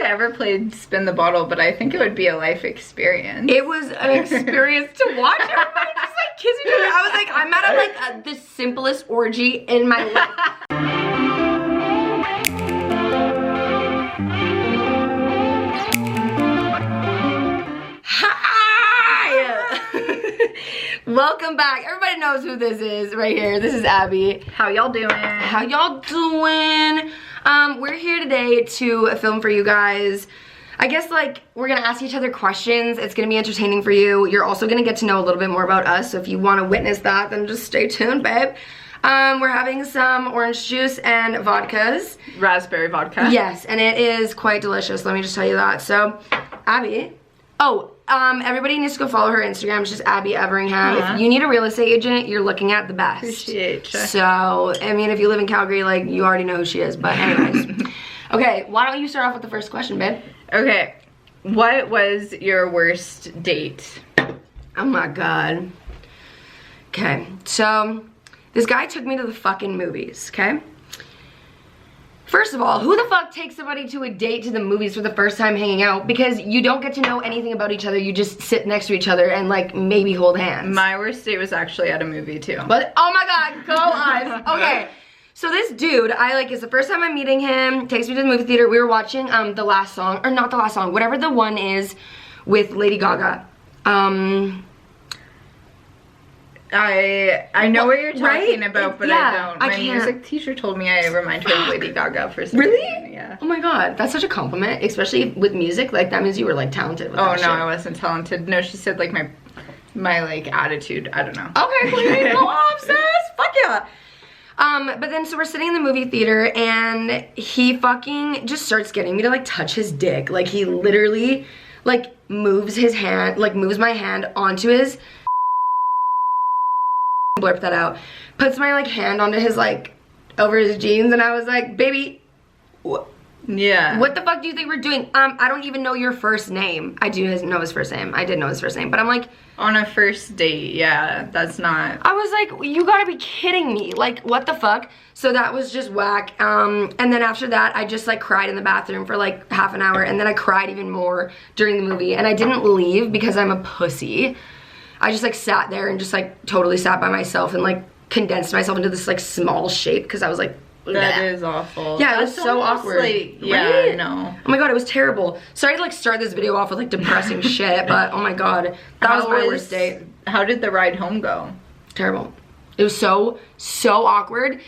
ever played Spin the Bottle, but I think it would be a life experience. It was an experience to watch everybody just like kiss each other. I was like, I'm at like the simplest orgy in my life. Welcome back. Everybody knows who this is right here. This is Abby. How y'all doing? How y'all doing? We're here today to film for you guys. I guess like we're gonna ask each other questions. It's gonna be entertaining for you. You're also gonna get to know a little bit more about us. So if you want to witness that, then just stay tuned, babe. We're having some orange juice and vodkas. Raspberry vodka. Yes, and it is quite delicious. Let me just tell you that. So, Abby. Oh, everybody needs to go follow her Instagram. It's just Abby Everingham. If you need a real estate agent, you're looking at the best. Appreciate you. So, I mean, if you live in Calgary, like, you already know who she is. But anyways. Okay, why don't you start off with the first question, babe? Okay. What was your worst date? Oh my god. Okay, so this guy took me to the fucking movies, okay? First of all, who the fuck takes somebody to a date to the movies for the first time hanging out? Because you don't get to know anything about each other. You just sit next to each other and like maybe hold hands. My worst date was actually at a movie too. But oh my god, go us. Okay. So this dude, it's the first time I'm meeting him, takes me to the movie theater. We were watching the last song, or not the last song, whatever the one is with Lady Gaga. I know what you're talking about, but yeah, I don't. My music teacher told me I remind her of Lady Gaga for some Really? reason. Yeah. Oh my god, that's such a compliment, especially with music. Like that means you were like talented with Oh that no, shit. I wasn't talented. No, she said like my like attitude. I don't know. Okay, please go off, sis. Fuck yeah. But then so we're sitting in the movie theater and he fucking just starts getting me to like touch his dick. Like he literally like moves his hand, like moves my hand onto his blurp that out, puts my like hand onto his like over his jeans, and I was like, baby, yeah, what the fuck do you think we're doing? I don't even know your first name. I do know his first name. I did know his first name, but I'm like, on a first date, yeah, that's not. I was like, you gotta be kidding me. Like, what the fuck? So that was just whack. And then after that, I just like cried in the bathroom for like half an hour, and then I cried even more during the movie, and I didn't leave because I'm a pussy. I just like sat there and just like totally sat by myself and like condensed myself into this like small shape because I was like, that is awful. Yeah, it was so awkward. Like, yeah, right? no. Oh my god, it was terrible. Sorry to like start this video off with like depressing shit, but oh my god, that was my worst date. How did the ride home go? Terrible. It was so awkward.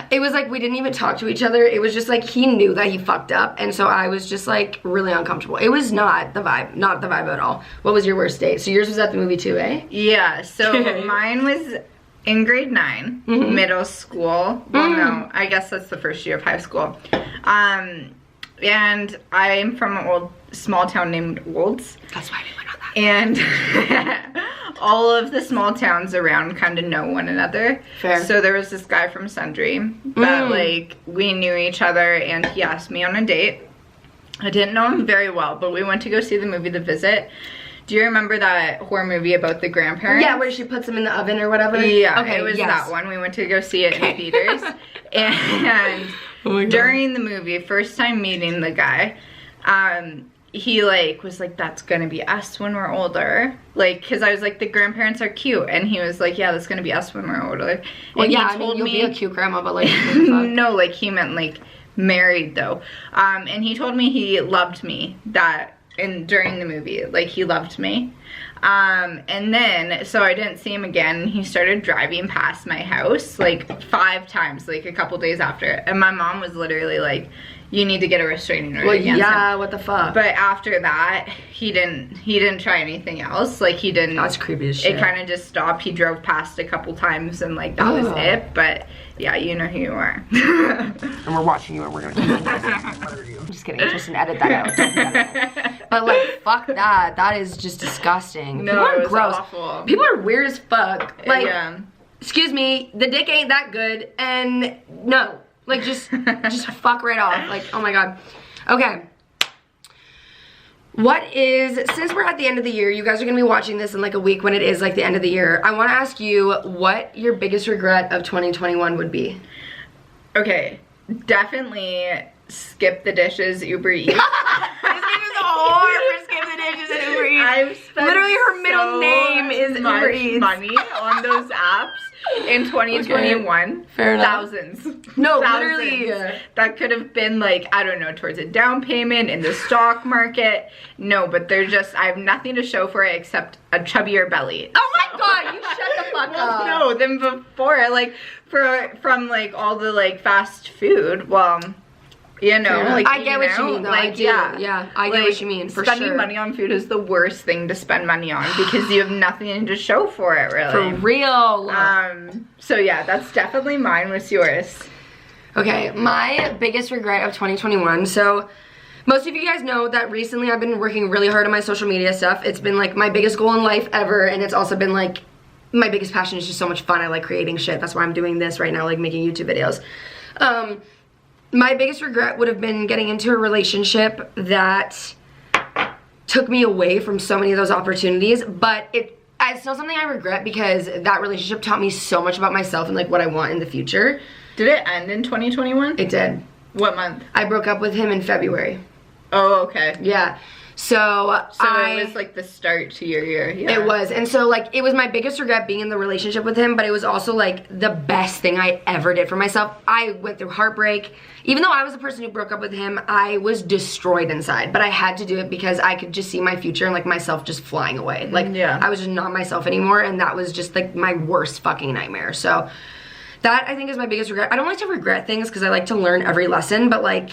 It was like we didn't even talk to each other. It was just like he knew that he fucked up, and so I was just like really uncomfortable. It was not the vibe at all. What was your worst date? So yours was at the movie too, eh? Yeah, so mine was in grade 9, middle school. Well, no, I guess that's the first year of high school. And I'm from an small town named Olds. That's why we went on that. And all of the small towns around kind of know one another. Fair. So there was this guy from Sundre that like we knew each other, and he asked me on a date. I didn't know him very well, but we went to go see the movie The Visit. Do you remember that horror movie about the grandparents? Yeah, where she puts them in the oven or whatever? Yeah, okay, it was yes. that one. We went to go see it in theaters. And oh during the movie, first time meeting the guy, he like was like, that's gonna be us when we're older. Like, cause I was like, the grandparents are cute. And he was like, yeah, that's gonna be us when we're older. Well, and yeah, he told you'll me, be a cute grandma, but like, no, like he meant like married though. And he told me he loved me during the movie, like he loved me. And then, so I didn't see him again. He started driving past my house like 5 times, like a couple days after. And my mom was literally like, you need to get a restraining order against him. What the fuck? But after that, he didn't try anything else. Like he didn't. That's creepy as shit. It kind of just stopped. He drove past a couple times and like that was it. But yeah, you know who you are. And we're watching you and we're gonna keep I'm just kidding. Just edit that out. Don't edit it. But like, fuck that. That is just disgusting. No, people are it was gross. awful. People are weird as fuck. Like, yeah. Excuse me, the dick ain't that good, and no. Like, just fuck right off. Like, oh my god. Okay. Since we're at the end of the year, you guys are gonna be watching this in like a week when it is like the end of the year. I wanna ask you what your biggest regret of 2021 would be. Okay, definitely skip the dishes Uber Eats. This bitch is a whore for skip the dishes and Uber Eats. I've spent literally her middle name is Uber Eats. money on those apps in 2021. Okay. Fair enough. Thousands. No, Thousands. literally. That could have been like, I don't know, towards a down payment in the stock market. No, but they're just, I have nothing to show for it except a chubbier belly. Oh my god, you shut the fuck up. No, than before, like, from like all the like fast food, well, you know, like I get what you mean, though. like, I do. yeah, I get what you mean, for spending sure. money on food is the worst thing to spend money on because you have nothing to show for it, really. For real. So yeah, that's definitely mine. What's yours? Okay, my biggest regret of 2021. So, most of you guys know that recently I've been working really hard on my social media stuff. It's been like my biggest goal in life ever, and it's also been like my biggest passion. Is just so much fun. I like creating shit. That's why I'm doing this right now, like making YouTube videos. My biggest regret would have been getting into a relationship that took me away from so many of those opportunities, but it's still something I regret because that relationship taught me so much about myself and like what I want in the future. Did it end in 2021? It did. What month? I broke up with him in February. Oh, okay. Yeah. So it was like the start to your year. Yeah. It was. And so like it was my biggest regret being in the relationship with him, but it was also like the best thing I ever did for myself. I went through heartbreak. Even though I was the person who broke up with him, I was destroyed inside, but I had to do it because I could just see my future and like myself just flying away. Like I was just not myself anymore, and that was just like my worst fucking nightmare. So that I think is my biggest regret. I don't like to regret things because I like to learn every lesson, but like,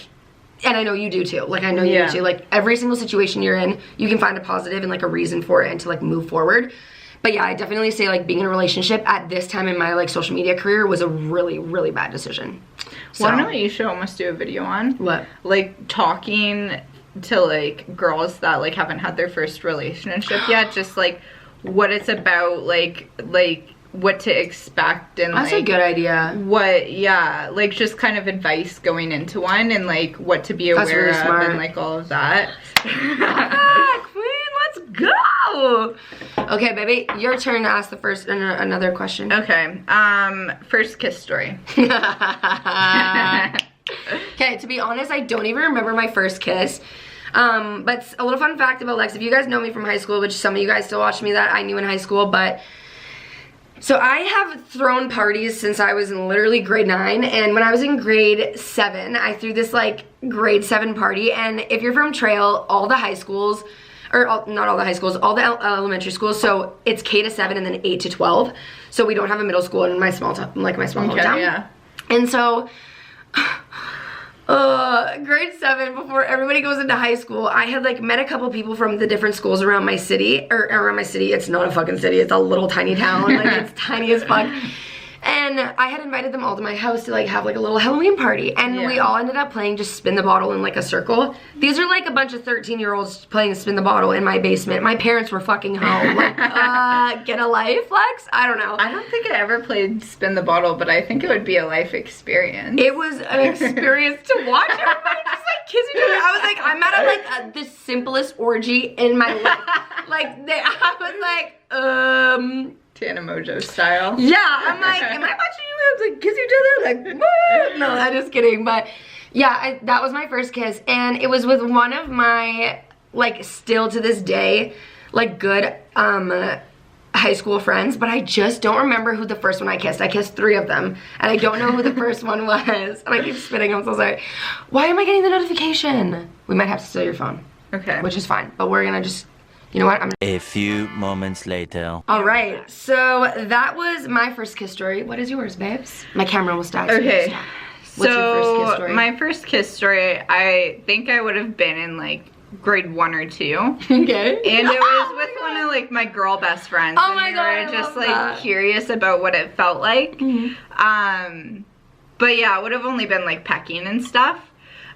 and I know you do too. Like I know you do too. Like every single situation you're in, you can find a positive and like a reason for it and to like move forward. But yeah, I definitely say like being in a relationship at this time in my like social media career was a really, really bad decision. So, well, I know what you should almost do a video on. What? Like talking to like girls that like haven't had their first relationship yet, just like what it's about, like what to expect, and that's like, a good idea. What, yeah, like just kind of advice going into one, and like what to be aware really of, smart. and like all of that. Queen, let's go. Okay, baby, your turn to ask the first another question. Okay, first kiss story. Okay, to be honest, I don't even remember my first kiss. But a little fun fact about Lex, if you guys know me from high school, which some of you guys still watch me that I knew in high school, but so I have thrown parties since I was in literally grade 9, and when I was in grade 7, I threw this like grade 7 party, and if you're from Trail, all the high schools, or not all the high schools, all the elementary schools, so it's K to 7 and then 8 to 12, so we don't have a middle school in my small town, like my small hometown. Yeah. And so grade 7, before everybody goes into high school, I had like met a couple people from the different schools around my city, or around my city. It's not a fucking city, it's a little tiny town, like it's tiny as fuck. And I had invited them all to my house to like have like a little Halloween party, and we all ended up playing just spin the bottle in like a circle. These are like a bunch of 13-year-olds playing spin the bottle in my basement. My parents were fucking home. Like, get a life, Lex? I don't know. I don't think I ever played spin the bottle, but I think it would be a life experience. It was an experience to watch everybody just like kiss each other. I was like, I'm at like the simplest orgy in my life. Like, I was like, Tana Mojo style. Yeah, I'm like, am I watching you guys like kiss each other? Like, what? No, I'm just kidding. But yeah, that was my first kiss, and it was with one of my, like, still to this day, like, good high school friends, but I just don't remember who the first one I kissed. I kissed 3 of them, and I don't know who the first one was. And I keep spitting, I'm so sorry. Why am I getting the notification? We might have to steal your phone. Okay. Which is fine, but we're gonna just, you know what? A few moments later. All right, so that was my first kiss story. What is yours, babes? My camera almost died. Okay. What's your first kiss story? My first kiss story, I think I would have been in like grade 1 or 2. Okay. And it was with one of like my girl best friends. Oh and my God, we I were just love like that. curious about what it felt like. But yeah, it would have only been like pecking and stuff.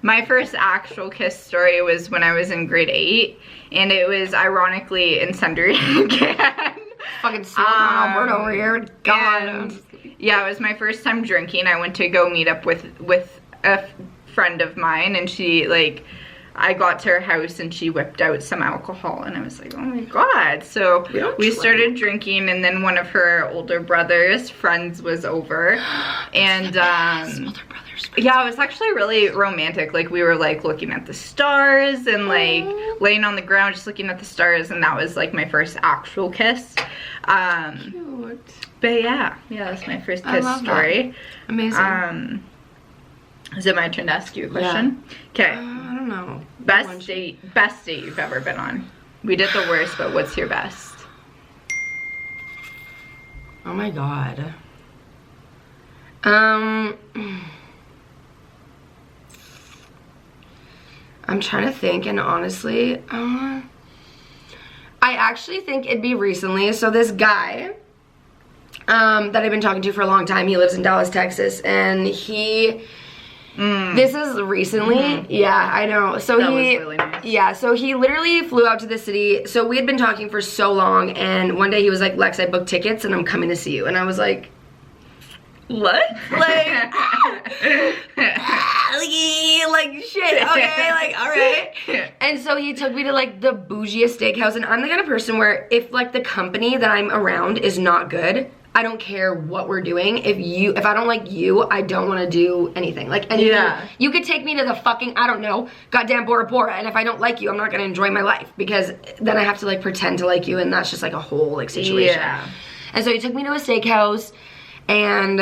My first actual kiss story was when I was in grade 8, and it was ironically in Sundry again. Fucking small town Alberta over here. God. And yeah, it was my first time drinking. I went to go meet up with a friend of mine, and she like, I got to her house and she whipped out some alcohol, and I was like, oh my God. So we started drinking, and then one of her older brother's friends was over, and older brother. Yeah, it was actually really romantic. Like, we were like looking at the stars and like laying on the ground just looking at the stars, and that was like my first actual kiss. Cute. But yeah, that's my first kiss story. That. Amazing. Is it my turn to ask you a question? Okay. I don't know. Best date you've ever been on. We did the worst, but what's your best? Oh my god. I'm trying to think, and honestly, I actually think it'd be recently. So this guy that I've been talking to for a long time, he lives in Dallas, Texas, and this is recently. Yeah, I know. So that was really nice. Yeah, so he literally flew out to the city. So we had been talking for so long, and one day he was like, Lex, I booked tickets and I'm coming to see you. And I was like, what? Like, like shit, okay, like, all right. And so he took me to like the bougiest steakhouse, and I'm the kind of person where if like the company that I'm around is not good, I don't care what we're doing. If I don't like you, I don't want to do anything. Like anything. You could take me to the fucking, I don't know, goddamn Bora Bora, and if I don't like you, I'm not gonna enjoy my life, because then I have to like pretend to like you, and that's just like a whole like situation. Yeah. And so he took me to a steakhouse, and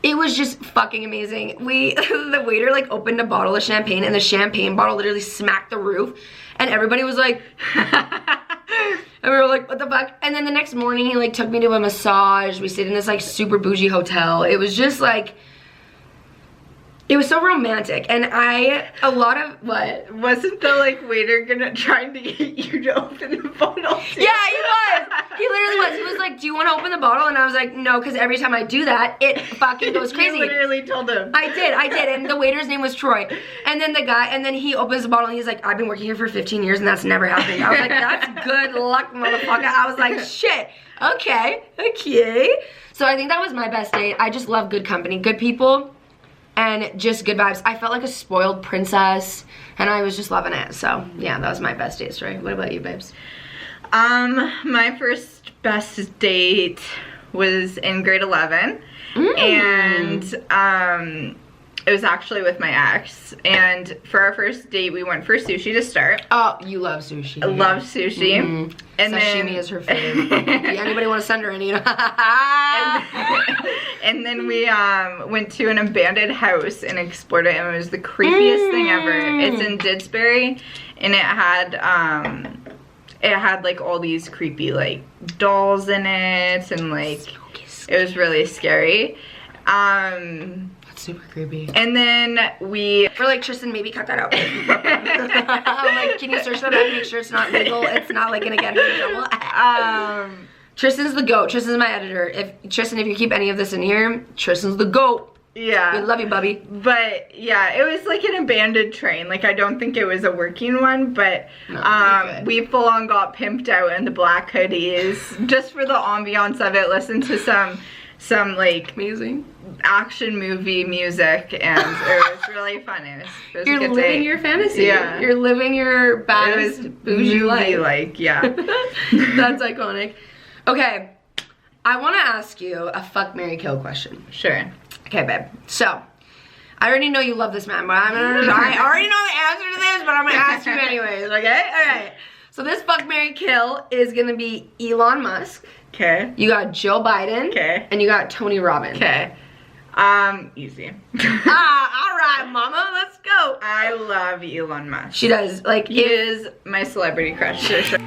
it was just fucking amazing. The waiter like opened a bottle of champagne, and the champagne bottle literally smacked the roof, and everybody was like, and we were like, what the fuck? And then the next morning he like took me to a massage. We stayed in this like super bougie hotel. It was just like, it was so romantic. And what? Wasn't the like waiter trying to get you to open the bottle too? Yeah, he was. He literally was. He was like, do you want to open the bottle? And I was like, no, because every time I do that, it fucking goes crazy. You literally told him. I did. And the waiter's name was Troy. And then he opens the bottle and he's like, I've been working here for 15 years and that's never happened. I was like, that's good luck, motherfucker. I was like, shit. Okay. So I think that was my best date. I just love good company, good people, and just good vibes. I felt like a spoiled princess, and I was just loving it. So yeah, that was my best date story. What about you, babes? My first best date was in grade 11, and it was actually with my ex, and for our first date we went for sushi to start. Oh, you love sushi. I love sushi. And sashimi is her favorite. Anybody want to send her any? And then we went to an abandoned house and explored it, and it was the creepiest thing ever. It's in Didsbury, and it had like all these creepy like dolls in it, and like it was really scary. That's super creepy. And then we're like, Tristan, maybe cut that out. I'm like, can you search that out and make sure it's not legal? It's not like gonna get her in trouble. Tristan's the GOAT. Tristan's my editor. If you keep any of this in here, Tristan's the GOAT. Yeah. We love you, Bubby. But yeah, it was like an abandoned train. Like, I don't think it was a working one, but no, we full on got pimped out in the black hoodies just for the ambiance of it. Listened to some like amazing action movie music, and it was really fun. It was You're a good living day. your fantasy. Yeah. You're living your baddest bougie life. Like, yeah. That's iconic. Okay, I want to ask you a fuck, marry, kill question. Sure. Okay, babe. So, I already know you love this man, but I already know the answer to this, but I'm gonna ask you anyways. Okay. All right. So this fuck, marry, kill is gonna be Elon Musk. Okay. You got Joe Biden. Okay. And you got Tony Robbins. Okay. Easy. All right, mama, let's go. I love Elon Musk. She does. Like, he is my celebrity crush. Sure.